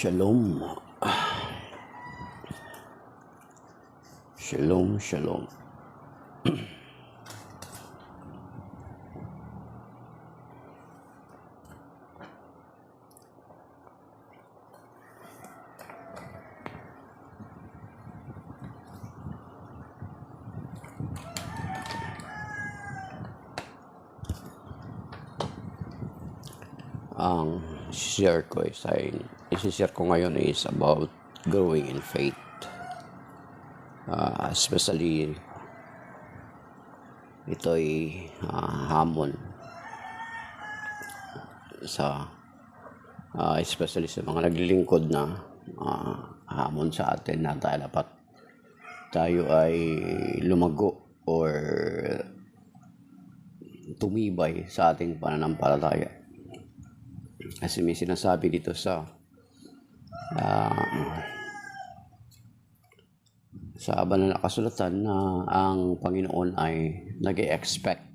Shalom. Shalom, shalom. Ang share ko isi-share ko ngayon is about growing in faith. Especially ito'y hamon sa especially sa mga naglilingkod na hamon sa atin na dapat tayo ay lumago or tumibay sa ating pananampalataya. Kasi may sinasabi dito sa banal na kasulatan na ang Panginoon ay nag-expect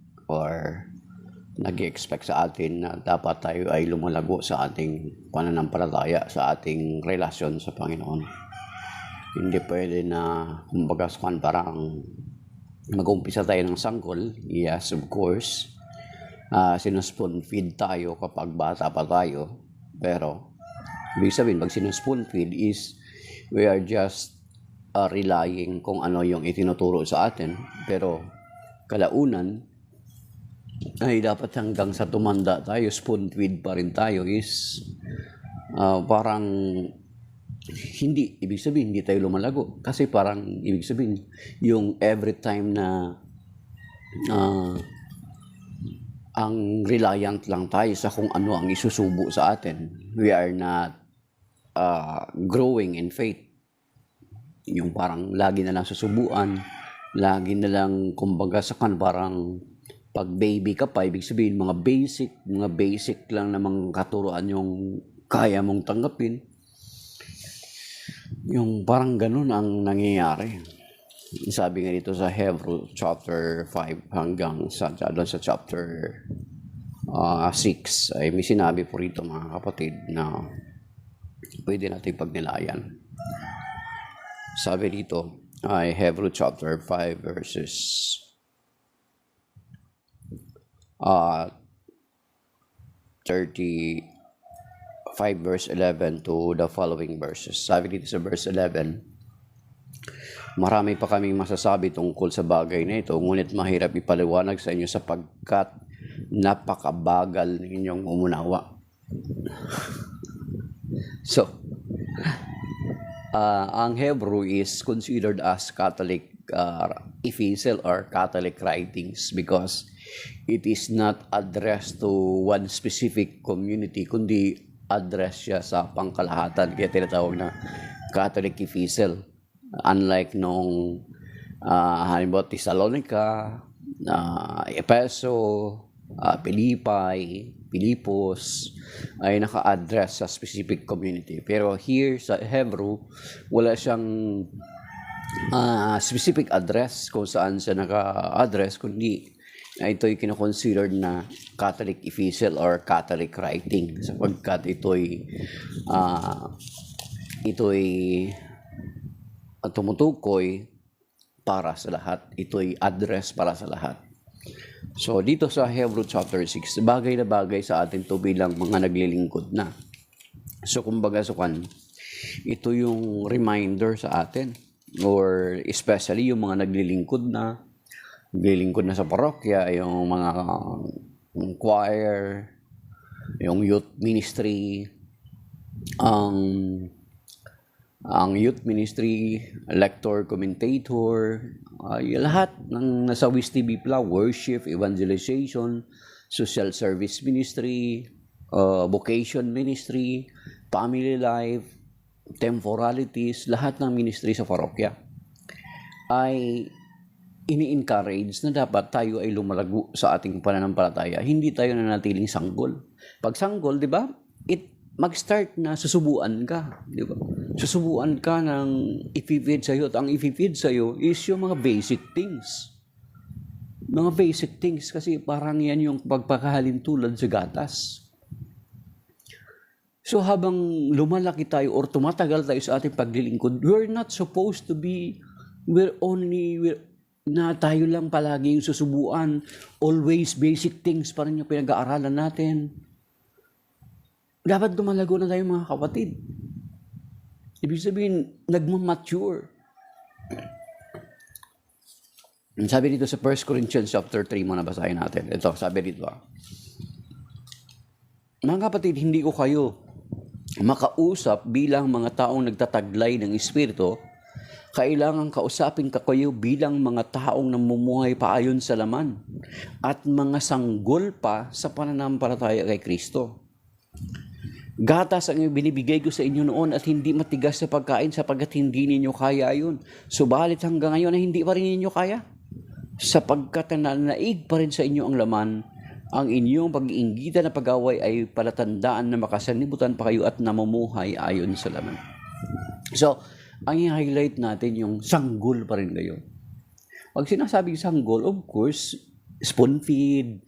sa atin na dapat tayo ay lumalago sa ating pananampalataya, sa ating relasyon sa Panginoon. Hindi pwede na kumbaga parang mag-umpisa tayo ng sanggol. Yes, of course. Sinuspoon feed tayo kapag bata pa tayo, pero ibig sabihin pag sinuspoon feed is we are just relying kung ano yung itinuturo sa atin, pero kalaunan ay dapat hanggang sa tumanda tayo spoon feed pa rin tayo is parang ibig sabihin hindi tayo lumalago, kasi parang ibig sabihin yung every time na ang reliant lang tayo sa kung ano ang isusubo sa atin, we are not growing in faith. Yung parang lagi na lang susubuan, lagi na lang kumbaga parang pag baby ka pa, ibig sabihin mga basic lang namang katuruan yung kaya mong tanggapin. Yung parang ganun ang nangyayari. Sabi nga dito sa Hebrew chapter 5 hanggang sa chapter 6 ay may sinabi po rito, mga kapatid, na pwede natin pagnilayan. Sabi dito ay Hebrew chapter 5 verses 35 verse 11 to the following verses. Sabi dito sa verse 11, marami pa kaming masasabi tungkol sa bagay na ito, ngunit mahirap ipaliwanag sa inyo sapagkat napakabagal ninyong umunawa. So, ang Hebrew is considered as Catholic epistle or Catholic writings because it is not addressed to one specific community, kundi address siya sa pangkalahatan. Kaya tinatawag na Catholic epistle. Unlike nung halimbawa Thessalonica, Efeso, Pilipos ay naka-address sa specific community. Pero here sa Hebrew, wala siyang specific address kung saan siya naka-address, kundi ito'y kinoconsidered na Catholic epistle or Catholic writing sapagkat ito'y tumutukoy para sa lahat. Ito'y address para sa lahat. So, dito sa Hebrew chapter 6, bagay na bagay sa atin to bilang mga naglilingkod na. So, kumbaga ito yung reminder sa atin, or especially yung mga naglilingkod na sa parokya, yung mga choir, yung youth ministry, ang youth ministry, lector, commentator, lahat ng nasa WIS TV worship, evangelization, social service ministry, vocation ministry, family life, temporalities, lahat ng ministry sa parokya ay ini-encourage na dapat tayo ay lumalago sa ating pananampalataya. Hindi tayo nanatiling sanggol. Pag sanggol, di ba? Mag-start na susubuan ka, di ba? Susubuan ka ng i-feed sa'yo. At ang i-feed sa'yo is yung mga basic things. Mga basic things kasi parang yan yung pagpakahalin tulad sa gatas. So habang lumalaki tayo or tumatagal tayo sa ating paglilingkod, we're na tayo lang palagi yung susubuan. Always basic things pa rin yung pinag-aaralan natin. Dapat lumalago na tayo mga kapatid. Ibig sabihin, nagmamature. Sabi dito sa 1 Corinthians chapter 3, muna basahin natin. Ito, sabi dito. Mga kapatid, hindi ko kayo makausap bilang mga taong nagtataglay ng Espiritu. Kailangan kausapin ka kayo bilang mga taong namumuhay pa ayon sa laman at mga sanggol pa sa pananampalataya kay Kristo. Gatas ang binibigay ko sa inyo noon at hindi matigas sa pagkain sapagkat hindi ninyo kaya yun. Subalit hanggang ngayon na hindi pa rin ninyo kaya. Sapagkat nanaig pa rin sa inyo ang laman, ang inyong pag-iinggita na pag-away ay palatandaan na makasanibutan pa kayo at namumuhay ayon sa laman. So, ang i-highlight natin yung sanggol pa rin kayo. Pag sinasabing sanggol, of course, spoon feed,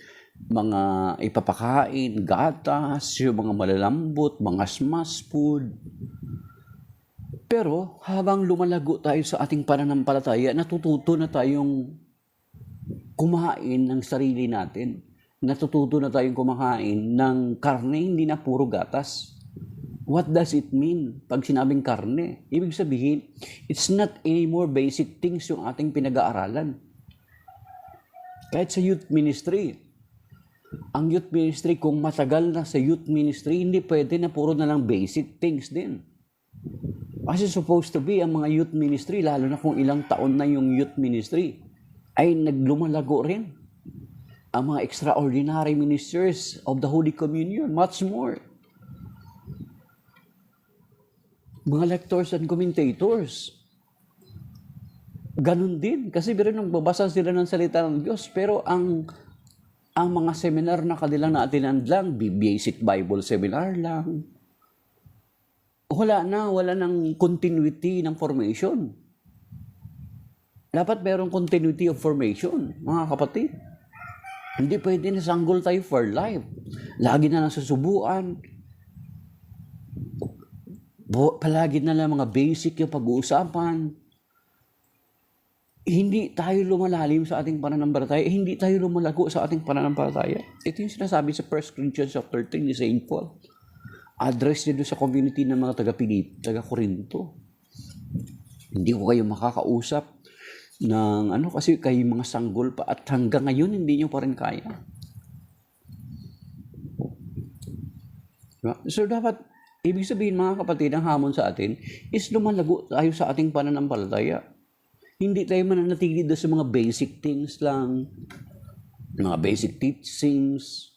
mga ipapakain, gatas, yung mga malalambot, mga smash food. Pero habang lumalago tayo sa ating pananampalataya, natututo na tayong kumain ng sarili natin. Natututo na tayong kumakain ng karne, hindi na puro gatas. What does it mean pag sinabing karne? Ibig sabihin, it's not anymore basic things yung ating pinag-aaralan. Kahit sa youth ministry, ang youth ministry, kung matagal na sa youth ministry, hindi pwede na puro na lang basic things din. Kasi supposed to be, ang mga youth ministry, lalo na kung ilang taon na yung youth ministry, ay naglumalago rin. Ang mga extraordinary ministers of the Holy Communion, much more. Mga lectors and commentators. Ganun din. Kasi biro nang babasa sila ng salita ng Diyos. Pero ang mga seminar na kanilang naatinan lang, basic Bible seminar lang. Wala nang continuity ng formation. Dapat mayroong continuity of formation, mga kapatid. Hindi pwede na sanggol tayo for life. Lagi na lang susubuan. Palagi na lang mga basic yung pag-uusapan. Hindi tayo lumalalim sa ating pananampalataya. Hindi tayo lumalago sa ating pananampalataya. Ito yung sinasabi sa 1 Corinthians chapter 3 ni St. Paul. Address niya sa community ng mga taga-Corinto. Hindi ko kayo makakausap ng kasi kayo mga sanggol pa at hanggang ngayon hindi nyo pa rin kaya. So dapat, ibig sabihin mga kapatid, ang hamon sa atin is lumalago tayo sa ating pananampalataya. Hindi tayo mananatili doon sa mga basic things lang, mga basic teachings.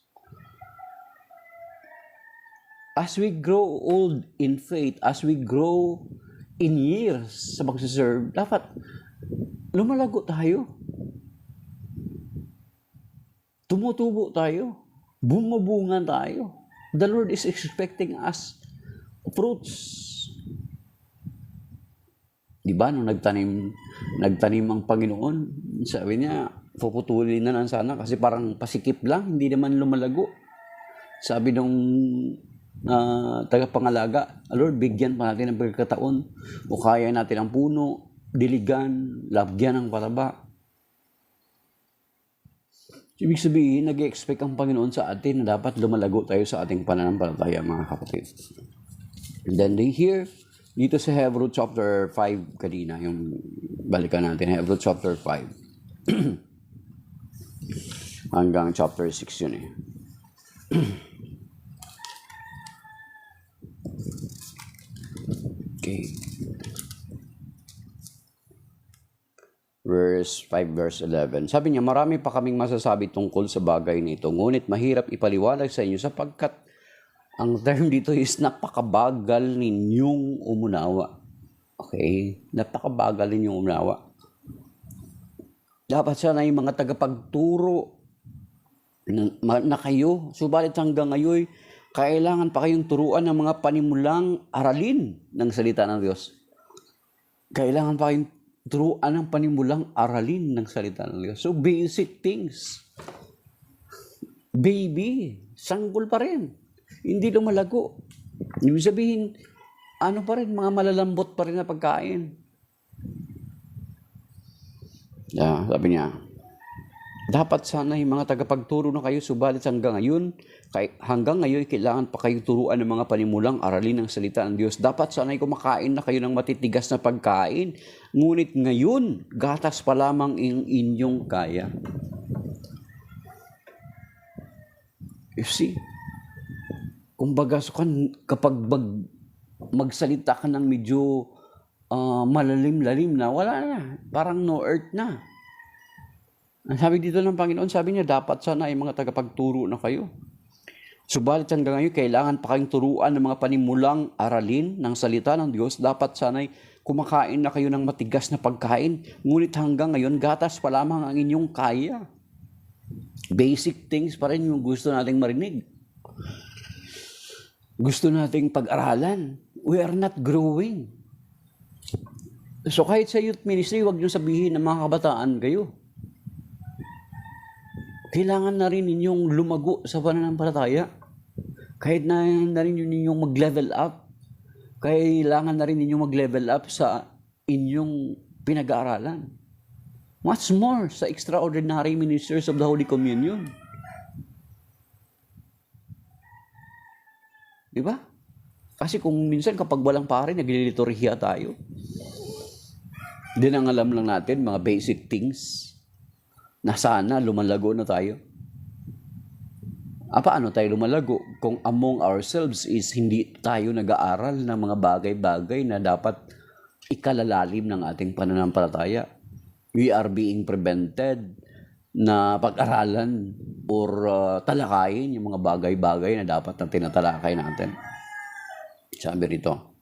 As we grow old in faith, as we grow in years sa pagsiserve, dapat lumalago tayo. Tumutubo tayo. Bumabunga tayo. The Lord is expecting us fruits. Diba, nung nagtanim ang Panginoon, sabi niya, puputulin na lang sana kasi parang pasikip lang, hindi naman lumalago. Sabi nung tagapangalaga, Lord, bigyan pa natin ng pagkakataon o kaya natin ang puno, diligan, labgyan ng pataba. Ibig sabihin, nag-expect ang Panginoon sa atin na dapat lumalago tayo sa ating pananampalataya, mga kapatid. And then dito sa Hebrew chapter 5 kanina, yung balikan natin, Hebrew chapter 5. Hanggang chapter 6 yun eh. Okay. Verse 11. Sabi niya, marami pa kaming masasabi tungkol sa bagay nito, ngunit mahirap ipaliwanag sa inyo sapagkat ang term dito is napakabagal ninyong umunawa. Okay? Napakabagal ninyong umunawa. Dapat sana yung mga tagapagturo na kayo, subalit hanggang ngayon, kailangan pa kayong turuan ng mga panimulang aralin ng salita ng Diyos. Kailangan pa kayong turuan ng panimulang aralin ng salita ng Diyos. So, basic things. Baby, sanggol pa rin. Hindi lumalago. Ibig sabihin, ano pa rin, mga malalambot pa rin na pagkain. Sabi niya, dapat sana yung mga tagapagturo na kayo, subalit hanggang ngayon, kailangan pa kayo turuan ng mga panimulang aralin ng salita ng Diyos. Dapat sana kumakain na kayo ng matitigas na pagkain. Ngunit ngayon, gatas pa lamang ang inyong kaya. You see, kumbaga, kapag magsalita ka ng medyo malalim-lalim na, wala na. Parang no earth na. Ang sabi dito ng Panginoon, sabi niya, dapat sana ay mga tagapagturo na kayo. Subalit hanggang ngayon, kailangan pa kayong turuan ng mga panimulang aralin ng salita ng Diyos. Dapat sana ay kumakain na kayo ng matigas na pagkain. Ngunit hanggang ngayon, gatas pa lamang ang inyong kaya. Basic things pa rin yung gusto nating marinig. Gusto nating pag-aralan. We are not growing. So kahit sa youth ministry, huwag niyo sabihin ng mga kabataan kayo. Kailangan na rin ninyong lumago sa pananampalataya. Kahit na rin ninyong mag-level up. Kailangan na rin ninyong mag-level up sa inyong pinag-aaralan. Much more sa extraordinary ministers of the Holy Communion. Diba? Kasi kung minsan kapag walang pare, nagliliturhiya tayo. Hindi nang alam lang natin mga basic things na sana lumalago na tayo. Paano tayo lumalago kung among ourselves is hindi tayo nag-aaral ng mga bagay-bagay na dapat ikalalalim ng ating pananampalataya? We are being prevented na pag-aralan or talakayin yung mga bagay-bagay na dapat na tinatalakay natin. Sabi rito,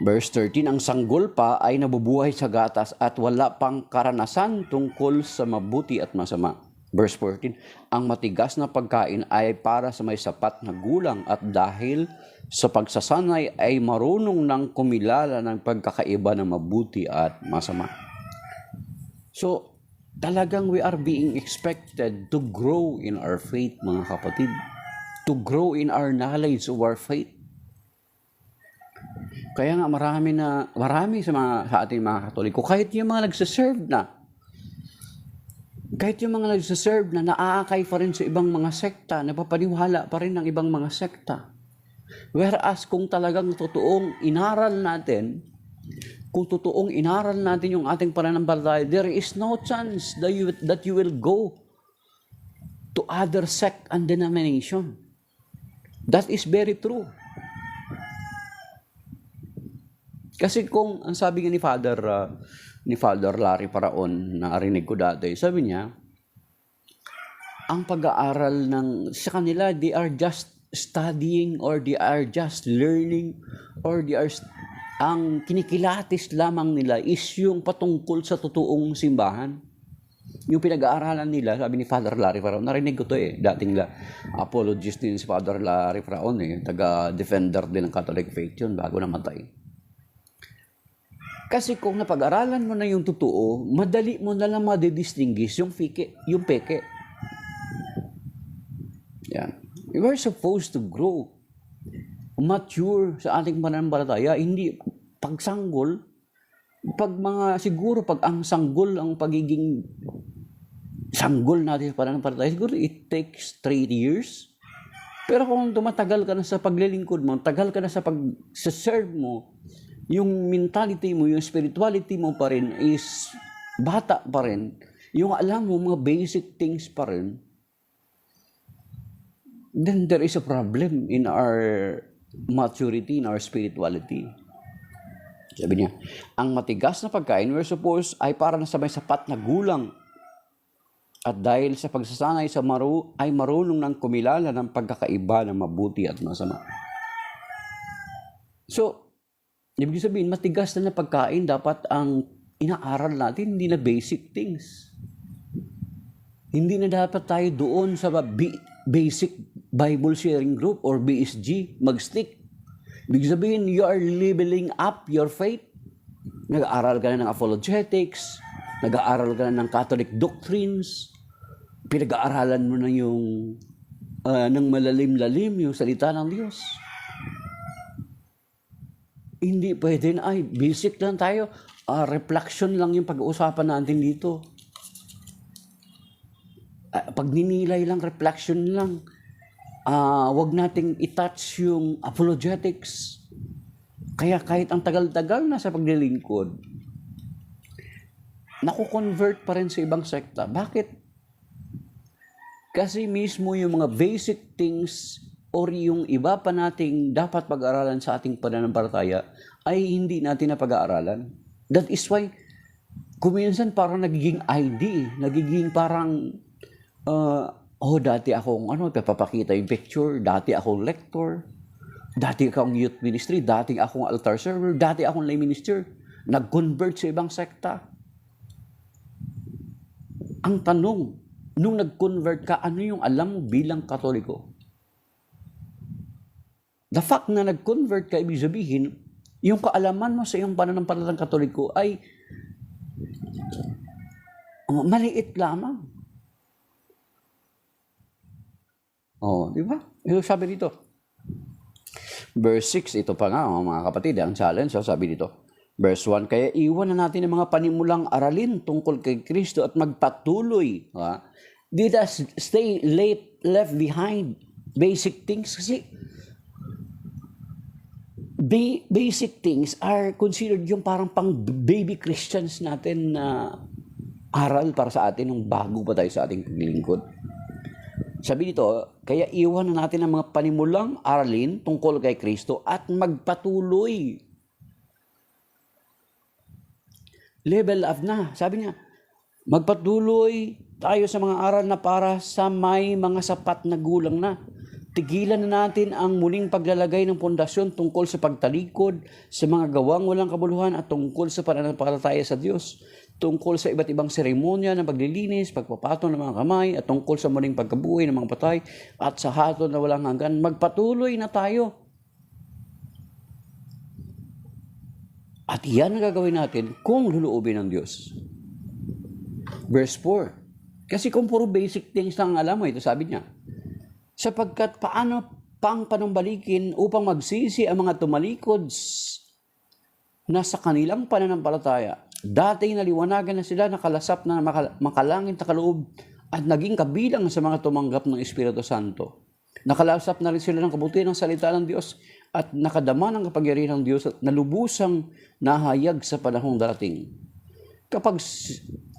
verse 13, ang sanggol pa ay nabubuhay sa gatas at wala pang karanasan tungkol sa mabuti at masama. Verse 14, ang matigas na pagkain ay para sa may sapat na gulang at dahil sa pagsasanay ay marunong ng kumilala ng pagkakaiba ng mabuti at masama. So, talagang we are being expected to grow in our faith, mga kapatid. To grow in our knowledge of our faith. Kaya nga marami sa ating mga Katoliko, kahit yung mga nagsaserve na, naaakay pa rin sa ibang mga sekta, napapaniwala pa rin ng ibang mga sekta. Whereas kung talagang totoong inaral natin yung ating pananampalataya, there is no chance that you will go to other sect and denomination. That is very true. Kasi kung ang sabi nga ni Father Larry Paraon, narinig ko dati, sabi niya, ang pag-aaral sa kanila, they are just studying or they are just learning or ang kinikilatis lamang nila is yung patungkol sa totoong simbahan. Yung pinag-aaralan nila, sabi ni Father Larry Paraon, narinig ko to dating apologist din si Father Larry Paraon taga-defender din ng Catholic faith yun bago namatay. Kasi kung napag-aralan mo na yung totoo, madali mo na lang madidistinguish yung peke. Yan. We are supposed to grow, mature sa ating pananampalataya. Hindi pagsanggol, pag ang sanggol, ang pagiging sanggol natin sa pananampalataya, siguro it takes 3 years. Pero kung tumatagal ka na sa paglilingkod mo, tagal ka na sa pag-serve mo, yung mentality mo, yung spirituality mo pa rin is bata pa rin. Yung alam mo, mga basic things pa rin. Then there is a problem in our maturity, in our spirituality. Sabi niya, ang matigas na pagkain, we're supposed, ay para na sa may sapat na gulang. At dahil sa pagsasanay ay marunong ng kumilala ng pagkakaiba ng mabuti at masama. So, ibig sabihin, matigas na pagkain, dapat ang inaaral natin, hindi na basic things. Hindi na dapat tayo doon sa basic Bible sharing group or BSG, mag-stick. Ibig sabihin, you are leveling up your faith. Nag-aaral ka na ng apologetics, nag-aaral ka na ng Catholic doctrines, pinag-aaralan mo na yung ng malalim-lalim yung salita ng Diyos. Hindi pwede na, ay, basic lang tayo. Reflection lang yung pag-uusapan natin dito. Pag ninilay lang, reflection lang. Wag nating i-touch yung apologetics. Kaya kahit ang tagal-tagal na sa paglilingkod, naku-convert pa rin sa ibang sekta. Bakit? Kasi mismo yung mga basic things or yung iba pa nating dapat pag-aralan sa ating pananampalataya ay hindi natin na pag-aaralan. That is why, kuminsan parang nagiging ID, nagiging parang, dati akong, papakita yung picture, dati akong lector, dati akong youth ministry, dati akong altar server, dati akong lay minister, nag-convert sa ibang sekta. Ang tanong, nung nag-convert ka, ano yung alam mo bilang Katoliko? The fact na nag-convert ka, ibig sabihin, yung kaalaman mo sa iyong pananampalatang Katoliko ay maliit lamang. Di ba? Ito sabi dito. Verse 6, ito pa nga, mga kapatid, ang challenge, sabi dito. Verse 1, kaya iwan na natin ang mga panimulang aralin tungkol kay Kristo at magpatuloy. Did us stay left behind basic things? Kasi basic things are considered yung parang pang baby Christians natin na aral para sa atin nung bago pa tayo sa ating paglilingkod. Sabi dito, kaya iwan na natin ang mga panimulang aralin tungkol kay Kristo at magpatuloy. Level up na. Sabi niya, magpatuloy tayo sa mga aral na para sa may mga sapat na gulang na. Tigilan na natin ang muling paglalagay ng pundasyon tungkol sa pagtalikod, sa mga gawang walang kabuluhan at tungkol sa pananampalataya sa Diyos, tungkol sa iba't ibang seremonya ng paglilinis, pagpapatong ng mga kamay, at tungkol sa muling pagkabuhay ng mga patay, at sa hatol na walang hanggan. Magpatuloy na tayo. At yan ang gagawin natin kung luluubin ng Diyos. Verse 4. Kasi kung puro basic things lang alam mo, ito sabi niya, sapagkat paano pang panumbalikin upang magsisi ang mga tumalikod na sa kanilang pananampalataya. Dati naliwanagan na sila, nakalasap na makalangit na kaloob at naging kabilang sa mga tumanggap ng Espiritu Santo. Nakalasap na rin sila ng kabutihan ng salita ng Diyos at nakadama ng kapangyarihan ng Diyos at nalubusang nahayag sa panahong dating. Kapag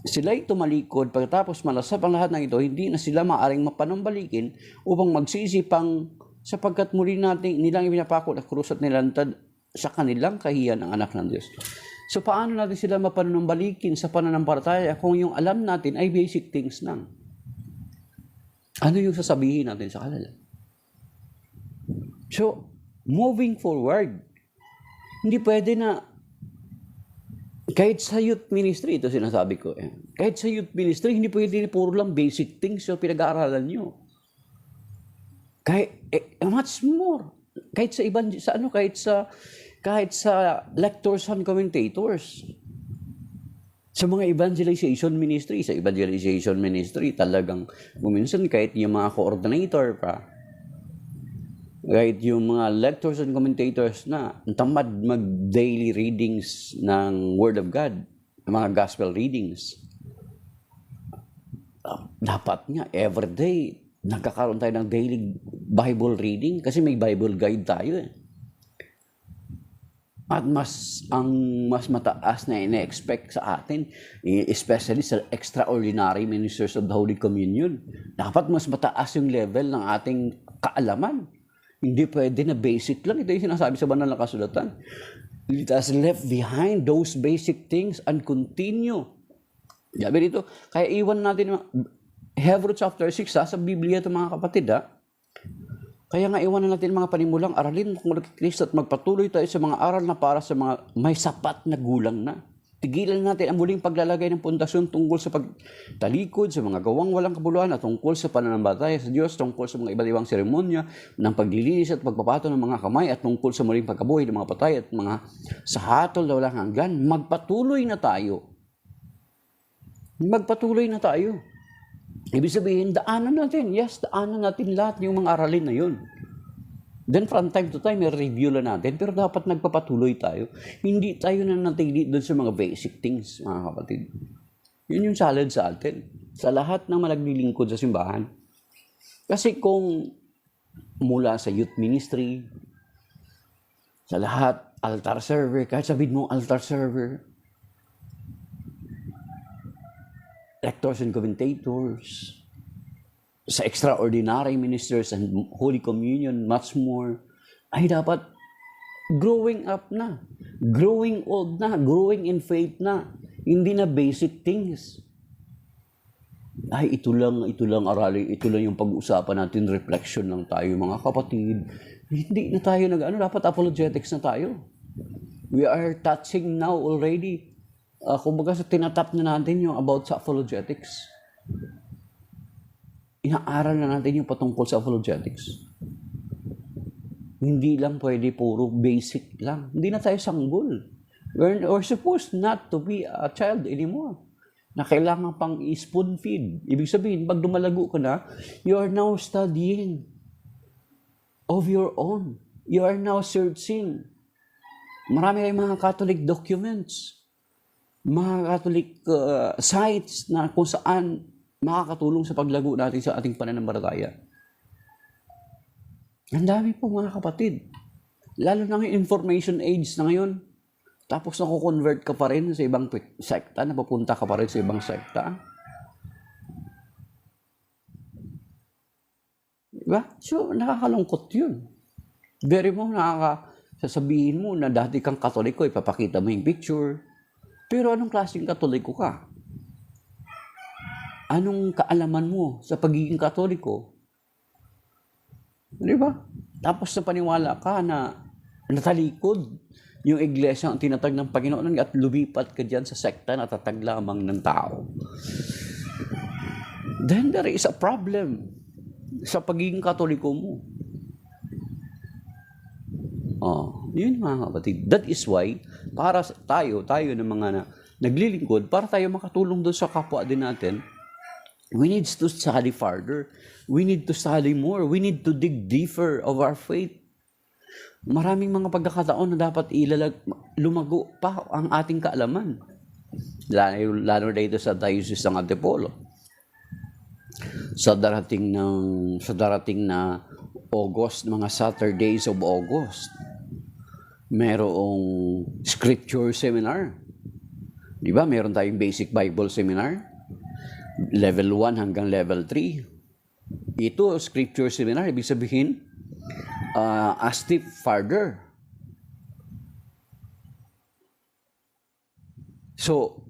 sila'y tumalikod, pagkatapos malasap ang lahat ng ito, hindi na sila maaring mapanumbalikin upang magsisipang sapagkat muli nilang ipinapako na krus at nilantad sa kanilang kahiyan ang anak ng Diyos. So paano natin sila mapanumbalikin sa pananampalataya kung yung alam natin ay basic things lang? Ano yung sasabihin natin sa kanila? So, moving forward, hindi pwede na kahit sa youth ministry, ito sinasabi ko, kahit sa youth ministry, hindi pwede na puro lang basic things yung pinag-aaralan nyo. Much more. Kahit sa ibang, kahit sa lectors and commentators. Sa mga evangelization ministry, talagang minsan kahit yung mga coordinator pa, kahit yung mga lectors and commentators na tamad mag-daily readings ng Word of God, mga gospel readings. Dapat nga, everyday, nagkakaroon tayo ng daily Bible reading kasi may Bible guide tayo At ang mas mataas na ina-expect sa atin, especially sa extraordinary ministers of the Holy Communion, dapat mas mataas yung level ng ating kaalaman. Hindi pwede na basic lang. Ito yung sinasabi sa banal na kasulatan. Let us left behind those basic things and continue. Sabi dito, kaya iwan natin Hebrews chapter 6 sa Biblia ito mga kapatid Kaya nga iwan natin mga panimulang aralin kung Kristo at magpatuloy tayo sa mga aral na para sa mga may sapat na gulang na. Tigilan natin ang muling paglalagay ng pundasyon tungkol sa pagtalikod, sa mga gawang walang kabuluhan at tungkol sa pananampalataya sa Diyos, tungkol sa mga iba't ibang seremonya ng paglilinis at pagpapato ng mga kamay at tungkol sa muling pagkabuhay ng mga patay at mga sa hatol na walang hanggan. Magpatuloy na tayo. Magpatuloy na tayo. Ibig sabihin, daanan natin. Yes, daanan natin lahat yung mga aralin na yun. Then from time to time, may review lang natin, pero dapat nagpapatuloy tayo. Hindi tayo nanatili doon sa mga basic things, mga kapatid. Yun yung challenge sa atin. Sa lahat ng malaglilingkod sa simbahan. Kasi kung mula sa youth ministry, sa lahat, altar server, kahit sabihin mo altar server, lectors and commentators, sa extraordinary ministers and Holy Communion, much more, ay dapat growing up na, growing old na, growing in faith na, hindi na basic things. Ay, ito lang aralin, ito lang yung pag-uusapan natin, reflection lang tayo mga kapatid. Hindi na tayo dapat apologetics na tayo. We are touching now already. Kumbaga sa tinatap na natin yung about sa apologetics. Inaaral na natin yung patungkol sa apologetics. Hindi lang pwede puro basic lang. Hindi na tayo sanggol. We're supposed not to be a child anymore. Na kailangan pang spoon feed. Ibig sabihin, pag dumalago ka na, you are now studying of your own. You are now searching. Marami kayong mga Catholic documents, mga Catholic sites na kung saan makakatulong sa paglago natin sa ating pananampalataya. Ang dami po mga kapatid. Lalo na ng information age na ngayon. Tapos naku-convert ka pa rin sa ibang sekta, napapunta ka pa rin sa ibang sekta. Diba? So, nakakalungkot yun. Very mo sasabihin mo na dati kang Katoliko, ipapakita mo yung picture. Pero anong klaseng Katoliko ka? Anong kaalaman mo sa pagiging Katoliko? Di ba? Tapos na paniwala ka na natalikod yung iglesia ang tinatag ng Panginoon at lumipat ka dyan sa sekta na tatag lamang ng tao. Then there is a problem sa pagiging Katoliko mo. Yun mga kapatid. That is why, para tayo ng mga naglilingkod, para tayo makatulong doon sa kapwa din natin, we need to study further. We need to study more. We need to dig deeper of our faith. Maraming mga pagkakataon na dapat lumago pa ang ating kaalaman. Lalo na dito sa Diocese ng Antipolo. Sa darating na August, mga Saturdays of August, merong scripture seminar. Di ba? Meron tayong basic Bible seminar. Level 1 hanggang level 3. Ito, scripture seminar, ibig sabihin, a step further. So,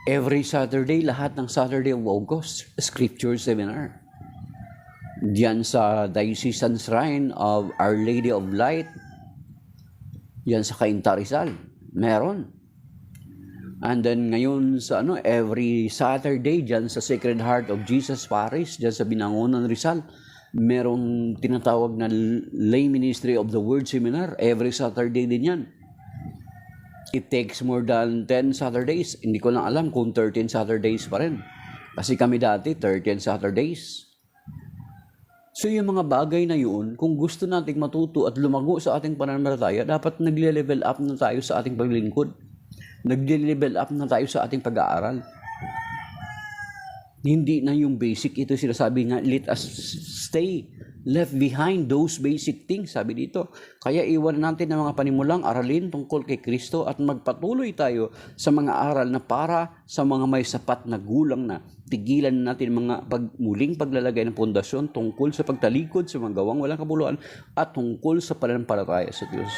every Saturday, lahat ng Saturday of August, scripture seminar. Diyan sa Diocesan Shrine of Our Lady of Light, diyan sa Cainta Rizal, meron. And then ngayon sa every Saturday diyan sa Sacred Heart of Jesus Parish, diyan sa Binangonan Rizal, merong tinatawag na Lay Ministry of the Word Seminar. Every Saturday din yan. It takes more than 10 Saturdays. Hindi ko lang alam kung 13 Saturdays pa rin. Kasi kami dati 13 Saturdays. So yung mga bagay na yun, kung gusto nating matuto at lumago sa ating pananampalataya, dapat nagle-level up na tayo sa ating paglingkod. Nagle-level up na tayo sa ating pag-aaral. Hindi na yung basic, ito sinasabi nga, let us stay left behind those basic things, sabi dito. Kaya iwan natin ang mga panimulang aralin tungkol kay Kristo at magpatuloy tayo sa mga aral na para sa mga may sapat na gulang na. Tigilan natin mga muling paglalagay ng pundasyon tungkol sa pagtalikod sa mga gawang walang kabuluhan at tungkol sa pananampalataya sa Diyos.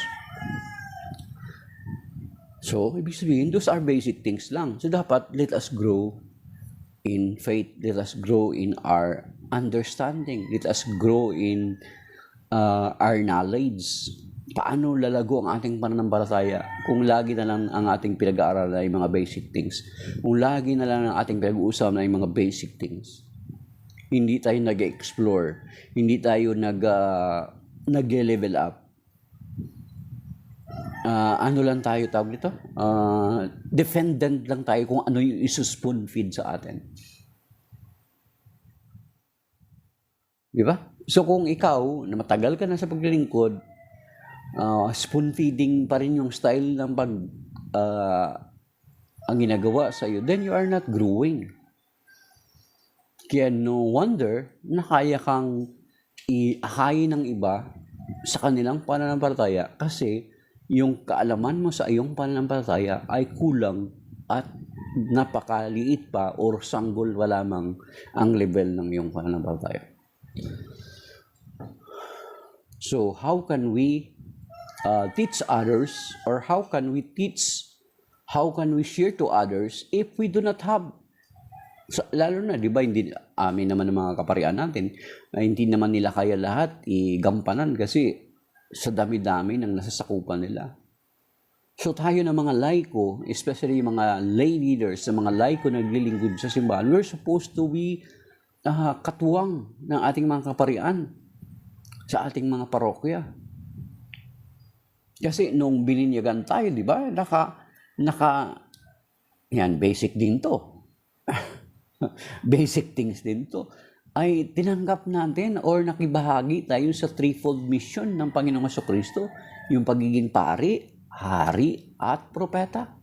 So, ibig sabihin, those are basic things lang. So, dapat let us grow in faith. Let us grow in our understanding. Let us grow in our knowledge. Paano lalago ang ating pananampalataya kung lagi na lang ang ating pinag-aaral ay mga basic things? Kung lagi na lang ang ating pinag-uusapan ay mga basic things. Hindi tayo nag-explore. Hindi tayo nag-level up. Ano lang tayo tawag nito? Defendant lang tayo kung ano yung isuspoon feed sa atin. Di ba? So kung ikaw, na matagal ka na sa paglilingkod, spoon feeding pa rin yung style ng ang ginagawa sa iyo, then you are not growing. Kaya no wonder na kaya kang iakayin ng iba sa kanilang pananampalataya kasi yung kaalaman mo sa iyong pananampalataya ay kulang at napakaliit pa or sanggol pa lamang ang level ng iyong pananampalataya. So how can we teach others, or how can we share to others if we do not have? So, lalo na, di ba, hindi amin naman ng mga kaparian natin, hindi naman nila kaya lahat igampanan kasi sa dami-dami ng nasasakupan nila. So tayo na mga laiko, especially yung mga lay leaders, sa mga laiko na naglilingkod sa simbahan, we're supposed to be katuwang ng ating mga kaparian sa ating mga parokya. Kasi nung bininyagan tayo, di ba, yan, basic din to. Basic things din to. Ay tinanggap natin or nakibahagi tayo sa threefold mission ng Panginoong Jesucristo, yung pagiging pari, hari, at propeta.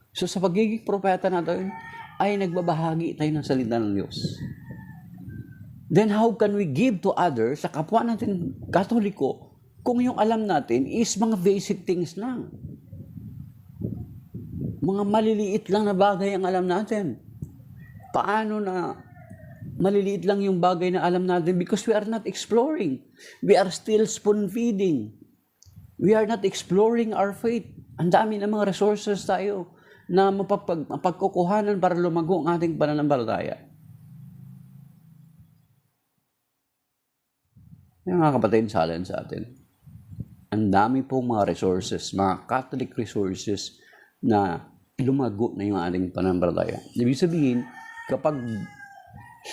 So sa pagiging propeta natin, ay nagbabahagi tayo ng salita ng Diyos. Then how can we give to others, sa kapwa natin Katoliko, kung yung alam natin is mga basic things lang? Mga maliliit lang na bagay ang alam natin. Paano na maliliit lang yung bagay na alam natin? Because we are not exploring. We are still spoon feeding. We are not exploring our faith. Ang dami ng mga resources tayo na mapagkukuhanan para lumago ang ating pananampalataya. Yung mga kapatid, challenge sa atin. Ang dami pong mga resources, mga Catholic resources na lumago na yung ating pananampalataya. Ibig sabihin, kapag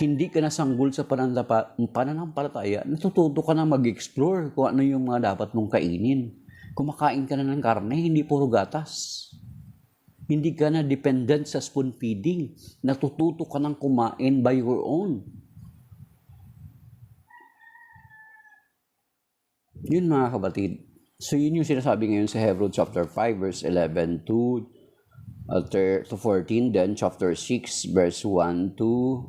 hindi ka nasanggol sa pananampalataya, natututo ka na mag-explore kung ano yung mga dapat mong kainin. Kumakain ka na ng karne, hindi puro gatas. Hindi ka na dependent sa spoon feeding. Natututo ka ng kumain by your own. Yun mga kapatid. So yun yung sinasabi ngayon sa Hebrews chapter 5 verse 11 to 14, then chapter 6 verse 1 to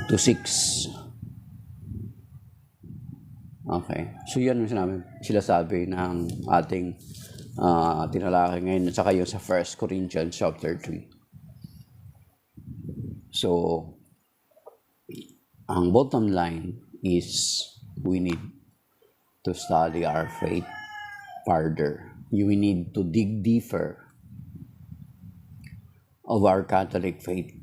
6. Okay. So yan yung sila sabi ng ating tinalakay ngayon, at saka yung sa 1 Corinthians chapter 3. So ang bottom line is we need to study our faith further. We need to dig deeper of our Catholic faith.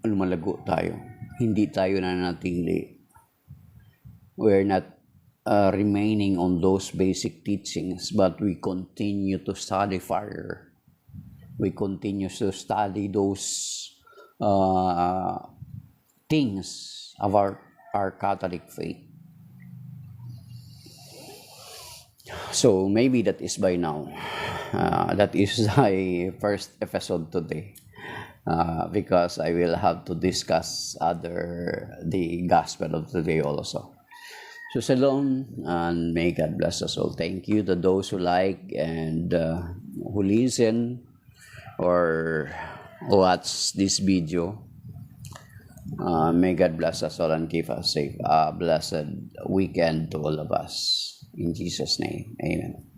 Lumalago tayo. Hindi tayo nanatili. We're not remaining on those basic teachings, but we continue to study further. We continue to study those things of our Catholic faith. So maybe that is by now. That is my first episode today, because I will have to discuss the gospel of today also. So shalom and may God bless us all. Thank you to those who like and who listen or watch this video. May God bless us all and keep us safe. Blessed weekend to all of us. In Jesus' name, amen.